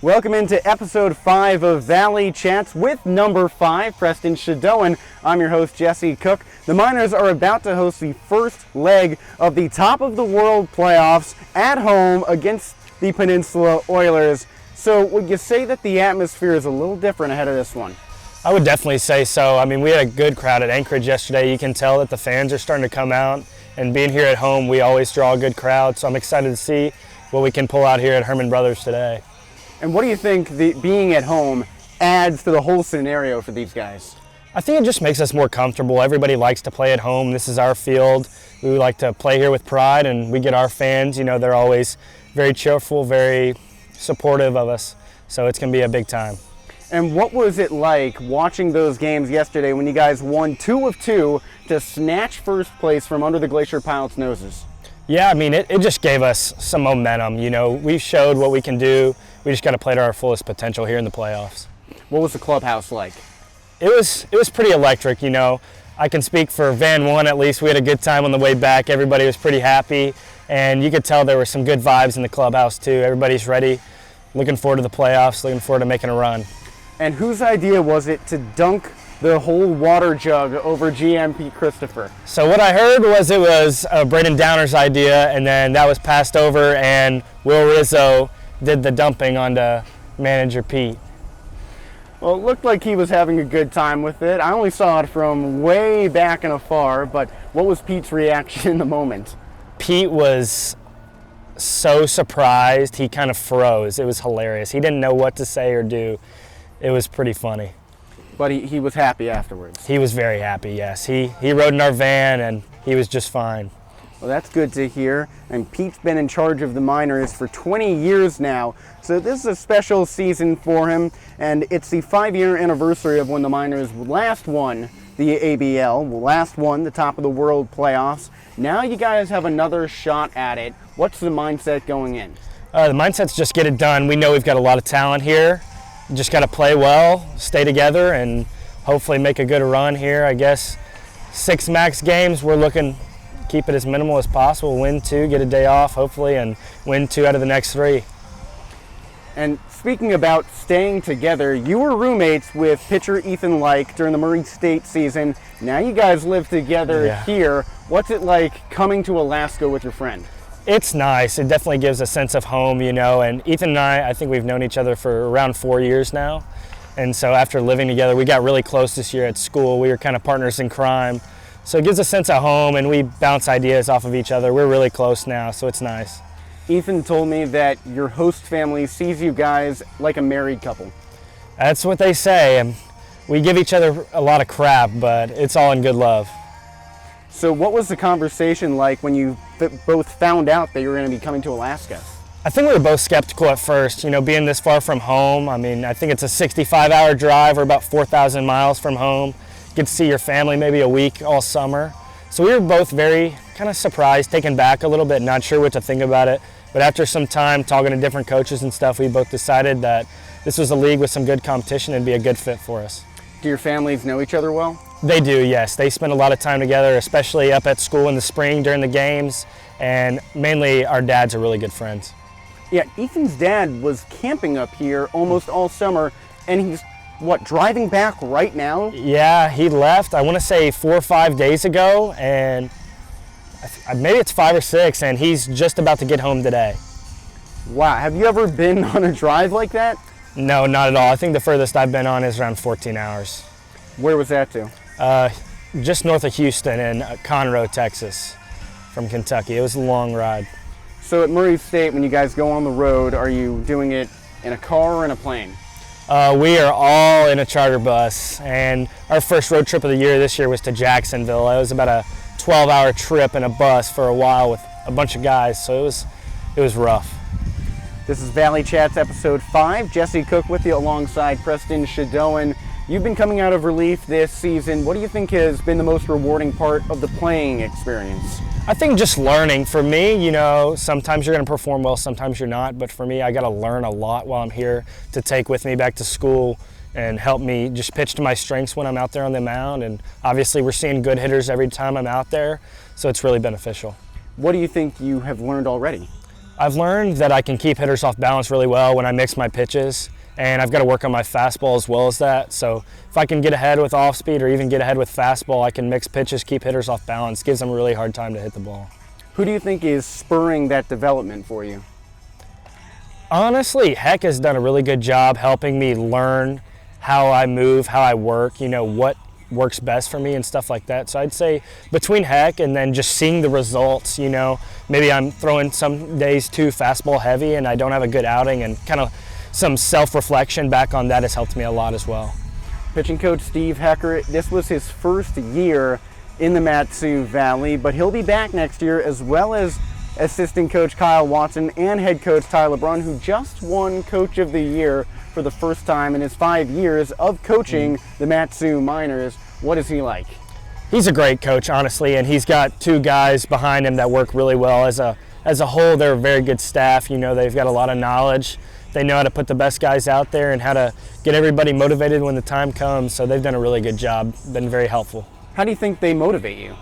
Welcome into episode 5 of Valley Chats with number 5, Preston Chaudoin. I'm your host, Jesse Cook. The Miners are about to host the first leg of the Top of the World playoffs at home against the Peninsula Oilers. So would you say that the atmosphere is a little different ahead of this one? I would definitely say so. I mean, we had a good crowd at Anchorage yesterday. You can tell that the fans are starting to come out, and being here at home, we always draw a good crowd. So I'm excited to see what we can pull out here at Herman Brothers today. And what do you think being at home adds to the whole scenario for these guys? I think it just makes us more comfortable. Everybody likes to play at home. This is our field. We like to play here with pride, and we get our fans. You know, they're always very cheerful, very supportive of us. So it's going to be a big time. And what was it like watching those games yesterday when you guys won 2 of 2 to snatch first place from under the Glacier Pilots' noses? Yeah, I mean, it just gave us some momentum. You know, we showed what we can do. We just got to play to our fullest potential here in the playoffs. What was the clubhouse like? It was pretty electric, you know. I can speak for Van 1 at least. We had a good time on the way back. Everybody was pretty happy, and you could tell there were some good vibes in the clubhouse too. Everybody's ready, looking forward to the playoffs, looking forward to making a run. And whose idea was it to dunk the whole water jug over GMP Christopher? So what I heard was it was Braden Downer's idea, and then that was passed over, and Will Rizzo did the dumping onto manager Pete. Well, it looked like he was having a good time with it. I only saw it from way back and afar, but what was Pete's reaction in the moment? Pete was so surprised, he kind of froze. It was hilarious. He didn't know what to say or do. It was pretty funny. But he was happy afterwards. He was very happy, yes. He rode in our van, and he was just fine. Well, that's good to hear. And Pete's been in charge of the Miners for 20 years now. So this is a special season for him. And it's the 5-year anniversary of when the Miners last won the ABL, last won the Top of the World playoffs. Now you guys have another shot at it. What's the mindset going in? The mindset's just get it done. We know we've got a lot of talent here. Just got to play well, stay together, and hopefully make a good run here. I guess 6 max games, we're looking keep it as minimal as possible, win 2, get a day off hopefully, and win 2 out of the next 3. And speaking about staying together, you were roommates with pitcher Ethan Like during the Murray State season. Now you guys live together here. What's it like coming to Alaska with your friend? It's nice. It definitely gives a sense of home, you know, and Ethan and I think we've known each other for around 4 years now. And so after living together, we got really close this year at school. We were kind of partners in crime. So it gives a sense of home, and we bounce ideas off of each other. We're really close now, so it's nice. Ethan told me that your host family sees you guys like a married couple. That's what they say, and we give each other a lot of crap, but it's all in good love. So what was the conversation like when you both found out that you were going to be coming to Alaska? I think we were both skeptical at first, you know, being this far from home. I mean, I think it's a 65-hour drive. We're about 4,000 miles from home. Get to see your family maybe a week all summer. So we were both very kind of surprised, taken back a little bit, not sure what to think about it. But after some time talking to different coaches and stuff, we both decided that this was a league with some good competition and be a good fit for us. Do your families know each other well? They do, yes. They spend a lot of time together, especially up at school in the spring during the games, and mainly our dads are really good friends. Yeah, Ethan's dad was camping up here almost all summer, and he's driving back right now? Yeah, he left, I want to say 4 or 5 days ago, and maybe it's 5 or 6, and he's just about to get home today. Wow, have you ever been on a drive like that? No, not at all. I think the furthest I've been on is around 14 hours. Where was that to? Just north of Houston in Conroe, Texas, from Kentucky. It was a long ride. So at Murray State, when you guys go on the road, are you doing it in a car or in a plane? We are all in a charter bus, and our first road trip of the year this year was to Jacksonville. It was about a 12-hour trip in a bus for a while with a bunch of guys, so it was rough. This is Valley Chats episode 5. Jesse Cook with you alongside Preston Chaudoin. You've been coming out of relief this season. What do you think has been the most rewarding part of the playing experience? I think just learning. For me, you know, sometimes you're going to perform well, sometimes you're not. But for me, I got to learn a lot while I'm here to take with me back to school and help me just pitch to my strengths when I'm out there on the mound. And obviously, we're seeing good hitters every time I'm out there, so it's really beneficial. What do you think you have learned already? I've learned that I can keep hitters off balance really well when I mix my pitches, and I've got to work on my fastball as well as that. So if I can get ahead with off speed or even get ahead with fastball, I can mix pitches, keep hitters off balance. Gives them a really hard time to hit the ball. Who do you think is spurring that development for you? Honestly, Heck has done a really good job helping me learn how I move, how I work, what works best for me and stuff like that. So I'd say between Heck and then just seeing the results, maybe I'm throwing some days too fastball heavy and I don't have a good outing, and kind of some self-reflection back on that has helped me a lot as well. Pitching coach Steve Hecker, this was his first year in the Mat-Su Valley, but he'll be back next year, as well as assistant coach Kyle Watson and head coach Ty LeBrun, who just won Coach of the Year for the first time in his 5 years of coaching the Mat-Su Miners. What is he like? He's a great coach, honestly, and he's got 2 guys behind him that work really well. As a whole, they're a very good staff. They've got a lot of knowledge. They know how to put the best guys out there and how to get everybody motivated when the time comes. So they've done a really good job, been very helpful. How do you think they motivate you?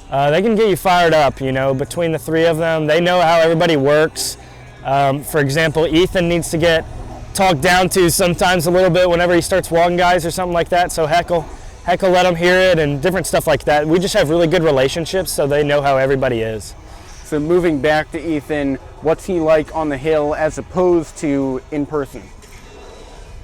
They can get you fired up, between the 3 of them. They know how everybody works. For example, Ethan needs to get talked down to sometimes a little bit whenever he starts walking guys or something like that. So Heck will let him hear it and different stuff like that. We just have really good relationships, so they know how everybody is. So moving back to Ethan, what's he like on the hill as opposed to in person?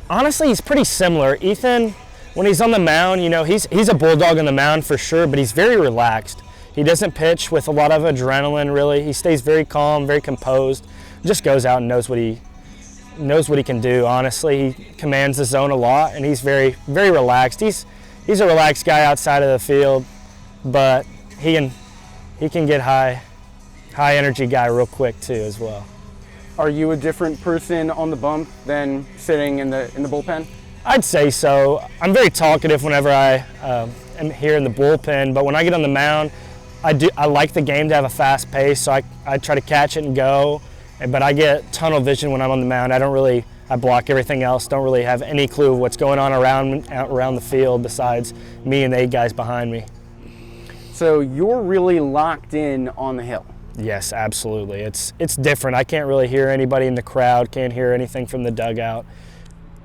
Honestly, he's pretty similar. Ethan, when he's on the mound, he's a bulldog on the mound for sure, but he's very relaxed. He doesn't pitch with a lot of adrenaline, really. He stays very calm, very composed. Just goes out and knows what he can do. Honestly, he commands the zone a lot, and he's very, very relaxed. He's a relaxed guy outside of the field, but he can get high energy guy real quick too as well. Are you a different person on the bump than sitting in the bullpen? I'd say so. I'm very talkative whenever I am here in the bullpen, but when I get on the mound, I like the game to have a fast pace, so I try to catch it and go, but I get tunnel vision when I'm on the mound. I block everything else, don't really have any clue of what's going on around the field besides me and the 8 guys behind me. So you're really locked in on the hill? Yes, absolutely. It's different. I can't really hear anybody in the crowd, can't hear anything from the dugout.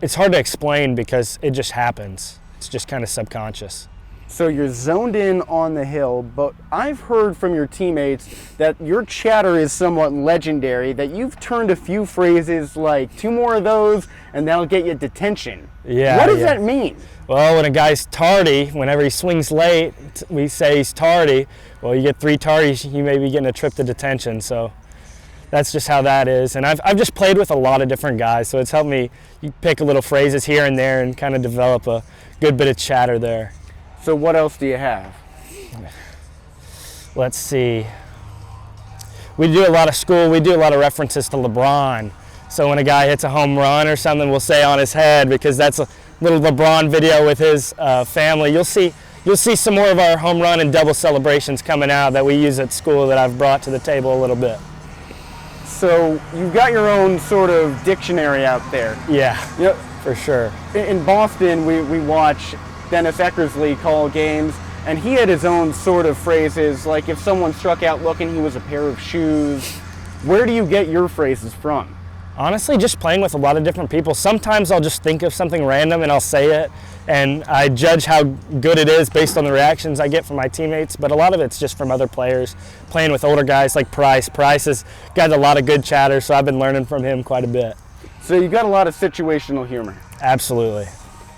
It's hard to explain because it just happens. It's just kind of subconscious. So you're zoned in on the hill, but I've heard from your teammates that your chatter is somewhat legendary, that you've turned a few phrases like 2 more of those and that'll get you detention. Yeah. What does that mean? Well, when a guy's tardy, whenever he swings late, we say he's tardy. Well, you get 3 tardies, you may be getting a trip to detention. So that's just how that is. And I've just played with a lot of different guys, so it's helped me pick a little phrases here and there and kind of develop a good bit of chatter there. So what else do you have? Let's see. We do a lot of school. We do a lot of references to LeBron. So when a guy hits a home run or something, we'll say on his head, because that's a little LeBron video with his family. You'll see some more of our home run and double celebrations coming out that we use at school that I've brought to the table a little bit. So you've got your own sort of dictionary out there. Yeah, for sure. In Boston, we watch Dennis Eckersley call games, and he had his own sort of phrases, like if someone struck out looking, he was a pair of shoes. Where do you get your phrases from? Honestly, just playing with a lot of different people. Sometimes I'll just think of something random and I'll say it, and I judge how good it is based on the reactions I get from my teammates, but a lot of it's just from other players. Playing with older guys like Price. Price has got a lot of good chatter, so I've been learning from him quite a bit. So you got a lot of situational humor. Absolutely.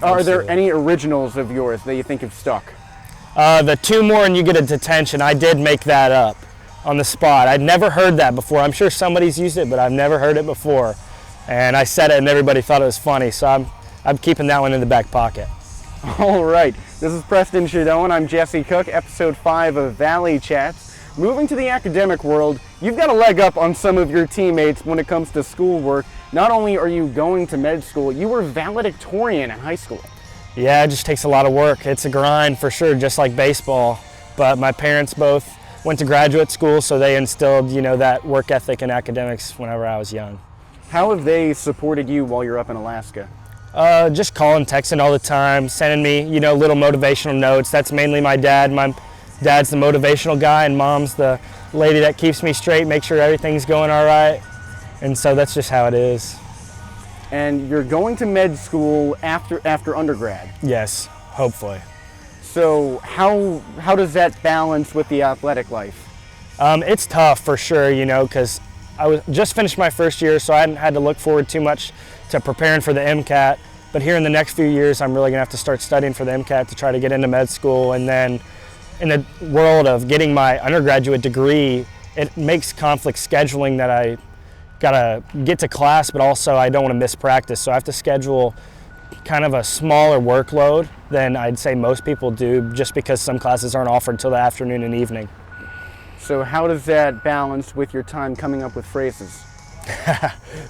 Are there any originals of yours that you think have stuck? The 2 more and you get a detention, I did make that up on the spot. I'd never heard that before. I'm sure somebody's used it, but I've never heard it before. And I said it and everybody thought it was funny, so I'm keeping that one in the back pocket. All right, this is Preston Chaudoin. I'm Jesse Cook, episode 5 of Valley Chats. Moving to the academic world, you've got a leg up on some of your teammates when it comes to schoolwork. Not only are you going to med school, you were valedictorian in high school. Yeah, it just takes a lot of work. It's a grind for sure, just like baseball. But my parents both went to graduate school, so they instilled, that work ethic and academics whenever I was young. How have they supported you while you're up in Alaska? Just calling, texting all the time, sending me, little motivational notes. That's mainly my dad. Dad's the motivational guy, and Mom's the lady that keeps me straight, make sure everything's going all right. And so that's just how it is. And you're going to med school after undergrad. Yes, hopefully. So how does that balance with the athletic life? It's tough for sure, you know, because I was just finished my first year, so I hadn't had to look forward too much to preparing for the MCAT. But here in the next few years, I'm really gonna have to start studying for the MCAT to try to get into med school. And then in the world of getting my undergraduate degree, it makes conflict scheduling that I gotta get to class, but also I don't want to miss practice. So I have to schedule kind of a smaller workload than I'd say most people do, just because some classes aren't offered till the afternoon and evening. So how does that balance with your time coming up with phrases?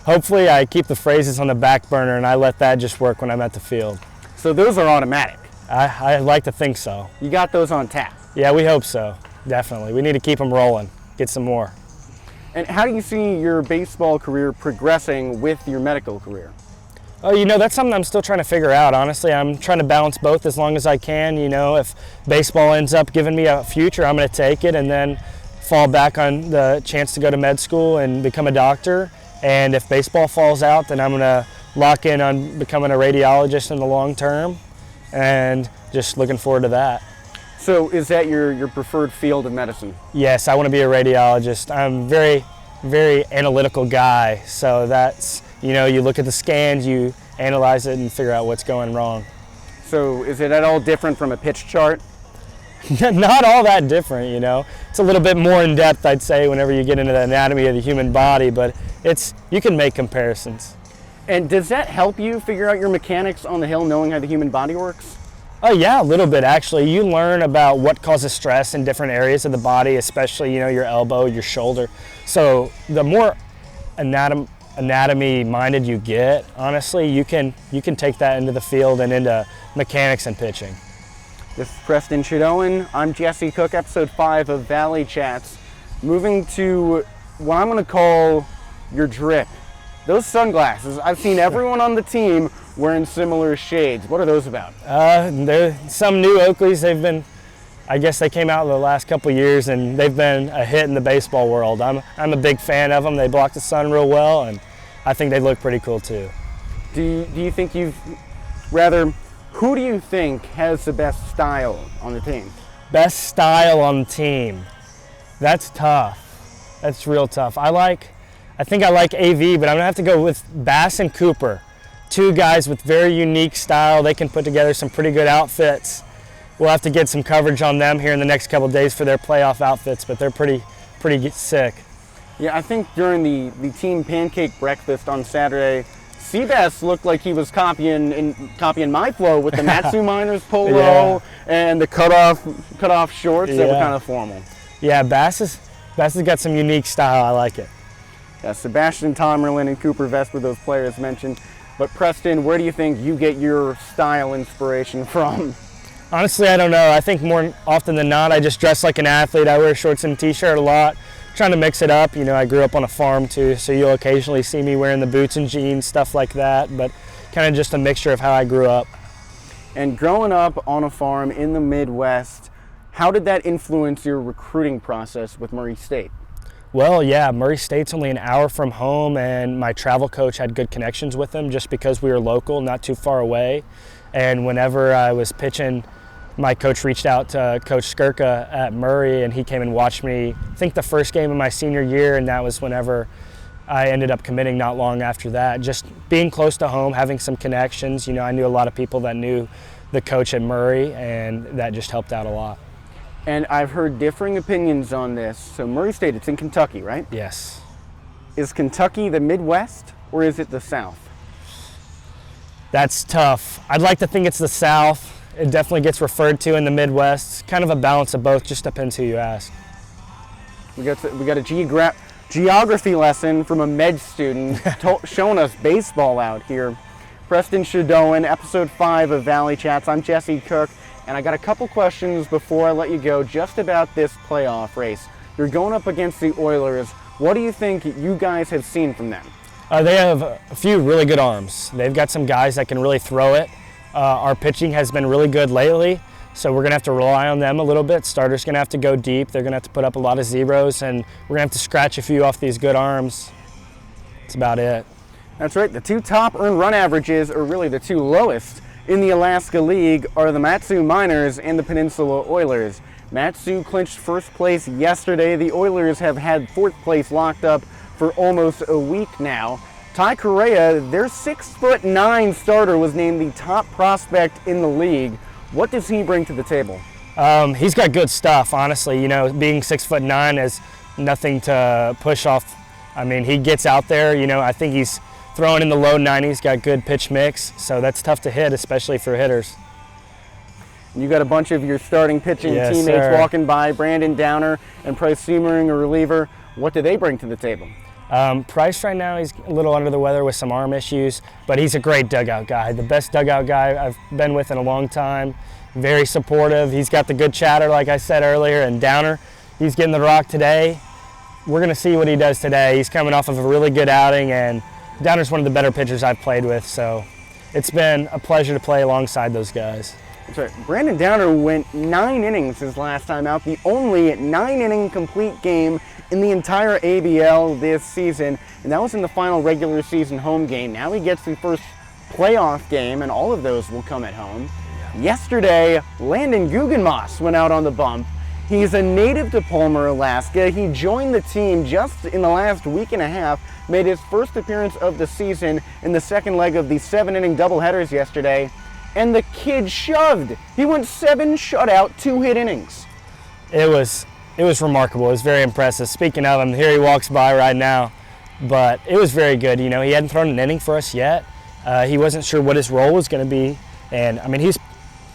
Hopefully I keep the phrases on the back burner and I let that just work when I'm at the field. So those are automatic? I like to think so. You got those on tap? Yeah, we hope so, definitely. We need to keep them rolling, get some more. And how do you see your baseball career progressing with your medical career? Oh, you know, that's something I'm still trying to figure out. Honestly, I'm trying to balance both as long as I can. You know, if baseball ends up giving me a future, I'm going to take it and then fall back on the chance to go to med school and become a doctor. And if baseball falls out, then I'm going to lock in on becoming a radiologist in the long term, and just looking forward to that. So is that your preferred field of medicine? Yes, I want to be a radiologist. I'm a very, very analytical guy. So that's, you know, you look at the scans, you analyze it and figure out what's going wrong. So is it at all different from a pitch chart? Not all that different, you know. It's a little bit more in depth, I'd say, whenever you get into the anatomy of the human body, but you can make comparisons. And does that help you figure out your mechanics on the hill, knowing how the human body works? Oh yeah, a little bit actually. You learn about what causes stress in different areas of the body, especially, you know, your elbow, your shoulder. So the more anatomy minded you get, honestly, you can take that into the field and into mechanics and pitching. This is Preston Chaudoin. I'm Jesse Cook, episode 5 of Valley Chats. Moving to what I'm going to call your drip. Those sunglasses, I've seen everyone on the team wearing similar shades. What are those about? They're some new Oakleys. I guess they came out in the last couple of years and they've been a hit in the baseball world. I'm a big fan of them. They block the sun real well and I think they look pretty cool too. Do you think who do you think has the best style on the team? Best style on the team? That's tough. That's real tough. I think I like AV, but I'm gonna have to go with Bass and Cooper. Two guys with very unique style. They can put together some pretty good outfits. We'll have to get some coverage on them here in the next couple of days for their playoff outfits, but they're pretty sick. Yeah, I think during the team pancake breakfast on Saturday, Seabass looked like he was copying my flow with the Matsu Miners polo and the cutoff shorts that were kind of formal. Yeah, Bass has got some unique style. I like it. Yeah, Sebastian Tomerlin and Cooper Vest were those players mentioned. But Preston, where do you think you get your style inspiration from? Honestly, I don't know. I think more often than not, I just dress like an athlete. I wear shorts and t-shirt a lot, trying to mix it up. You know, I grew up on a farm too, so you'll occasionally see me wearing the boots and jeans, stuff like that, but kind of just a mixture of how I grew up. And growing up on a farm in the Midwest, how did that influence your recruiting process with Murray State? Well, yeah, Murray State's only an hour from home, and my travel coach had good connections with them just because we were local, not too far away. And whenever I was pitching, my coach reached out to Coach Skirka at Murray, and he came and watched me, I think the first game of my senior year, and that was whenever I ended up committing not long after that. Just being close to home, having some connections. You know, I knew a lot of people that knew the coach at Murray, and that just helped out a lot. And I've heard differing opinions on this. So Murray State, it's in Kentucky, right? Yes. Is Kentucky the Midwest or is it the South? That's tough. I'd like to think it's the South. It definitely gets referred to in the Midwest. Kind of a balance of both, just depends who you ask. We got a geography lesson from a med student showing us baseball out here. Preston Chaudoin, episode 5 of Valley Chats. I'm Jesse Cook. And I got a couple questions before I let you go just about this playoff race. You're going up against the Oilers. What do you think you guys have seen from them? They have a few really good arms. They've got some guys that can really throw it. Our pitching has been really good lately, So we're going to have to rely on them a little bit. Starter's going to have to go deep. They're going to have to put up a lot of zeros, and we're going to have to scratch a few off these good arms. That's about it. That's right. The two top earned run averages, or really the two lowest in the Alaska League, are the Mat-Su Miners and the Peninsula Oilers. Mat-Su clinched first place yesterday. The Oilers have had fourth place locked up for almost a week now. Ty Correa, their 6'9" starter, was named the top prospect in the league. What does he bring to the table? He's got good stuff, honestly. You know, being 6'9" is nothing to push off. I mean, he gets out there. You know, I think he's throwing in the low 90s, got good pitch mix, so that's tough to hit, especially for hitters. You got a bunch of your starting pitching teammates sir. walking by, Brandon Downer and Price Seemering, a reliever. What do they bring to the table? Price right now, he's a little under the weather with some arm issues, but he's a great dugout guy, the best dugout guy I've been with in a long time. Very supportive. He's got the good chatter, like I said earlier, and Downer, he's getting the rock today. We're going to see what he does today. He's coming off of a really good outing, and Downer's one of the better pitchers I've played with, so it's been a pleasure to play alongside those guys. That's right. Brandon Downer went 9 innings his last time out, the only 9-inning complete game in the entire ABL this season, and that was in the final regular season home game. Now he gets the first playoff game, and all of those will come at home. Yesterday, Landon Guggenmoss went out on the bump. He's a native to Palmer, Alaska. He joined the team just in the last week and a half, made his first appearance of the season in the second leg of the 7-inning doubleheaders yesterday, and the kid shoved. He went 7 shutout, 2-hit innings. It was remarkable. It was very impressive. Speaking of him, here he walks by right now, but it was very good. You know, he hadn't thrown an inning for us yet. He wasn't sure what his role was going to be, and I mean, he's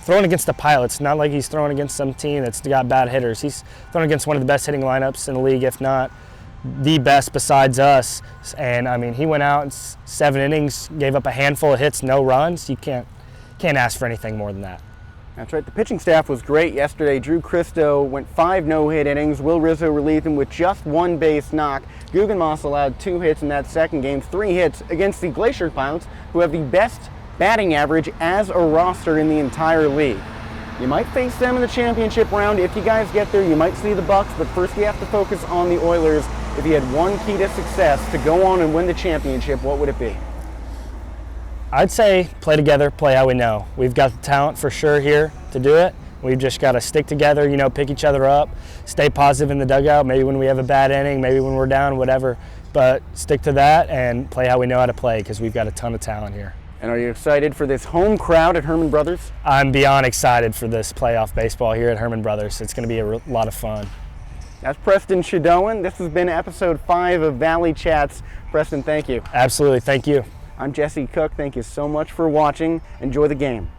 throwing against the Pilots. Not like he's throwing against some team that's got bad hitters. He's throwing against one of the best hitting lineups in the league, if not the best besides us. And I mean, he went out in 7 innings, gave up a handful of hits, no runs. You can't ask for anything more than that. That's right. The pitching staff was great yesterday. Drew Christo went 5 no-hit innings. Will Rizzo relieved him with just 1 base knock. Guggenmoss allowed 2 hits in that second game, 3 hits against the Glacier Pilots, who have the best batting average as a roster in the entire league. You might face them in the championship round. If you guys get there, you might see the Bucks, but first you have to focus on the Oilers. If you had one key to success to go on and win the championship, what would it be? I'd say play together, play how we know. We've got the talent for sure here to do it. We've just got to stick together, you know, pick each other up, stay positive in the dugout, maybe when we have a bad inning, maybe when we're down, whatever. But stick to that and play how we know how to play, because we've got a ton of talent here. And are you excited for this home crowd at Herman Brothers? I'm beyond excited for this playoff baseball here at Herman Brothers. It's going to be a lot of fun. That's Preston Chaudoin. This has been episode 5 of Valley Chats. Preston, thank you. Absolutely. Thank you. I'm Jesse Cook. Thank you so much for watching. Enjoy the game.